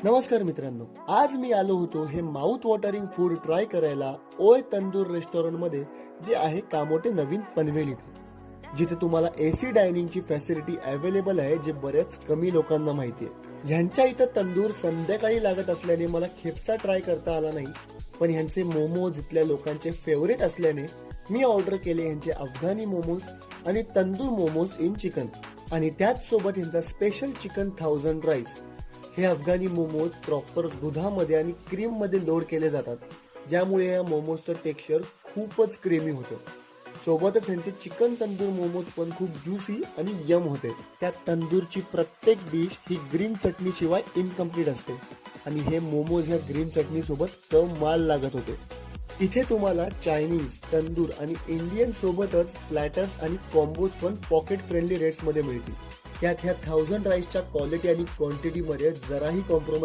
नमस्कार मित्रांनो, आज मी आलो होतो हे माउथ वॉटरिंग फूड ट्राय करायला ओय तंदूर रेस्टॉरंट मध्ये, जे आहे कामोठे नवीन पनवेल इथे, जिथे तुम्हाला एसी डायनिंगची फॅसिलिटी अवेलेबल आहे, जे बरेच कमी लोकांना माहिती आहे. ह्यांच्या इथं तंदूर संध्याकाळी लागत असल्याने मला खेपचा ट्राय करता आला नाही, पण ह्यांचे मोमोज इथल्या लोकांचे फेवरेट असल्याने मी ऑर्डर केले ह्यांचे अफगाणी मोमोज आणि तंदूर मोमोज इन चिकन, आणि त्याच सोबत ह्यांचा स्पेशल चिकन 1000 राईस. हे अफगाणी मोमोज प्रॉपर दुधामध्ये आणि क्रीम मध्ये लोड केले जातात, ज्यामुळे या मोमोजचं टेक्स्चर खूपच क्रीमी होतं. सोबतच ह्यांचे चिकन तंदूर मोमोज पण खूप ज्युसी आणि यम होते. त्या तंदूरची प्रत्येक डिश ही ग्रीन चटणी शिवाय इनकम्प्लीट असते, आणि हे मोमोज ह्या ग्रीन चटणी सोबत माल लागत होते. इथे तुम्हाला चायनीज, तंदूर आणि इंडियन सोबतच प्लॅटर्स आणि कॉम्बोज पण पॉकेट फ्रेंडली रेट्स मध्ये मिळतील. त्यात ह्या 1000 राईसच्या क्वालिटी आणि क्वांटिटी मध्ये जराही कॉम्प्रोमाइज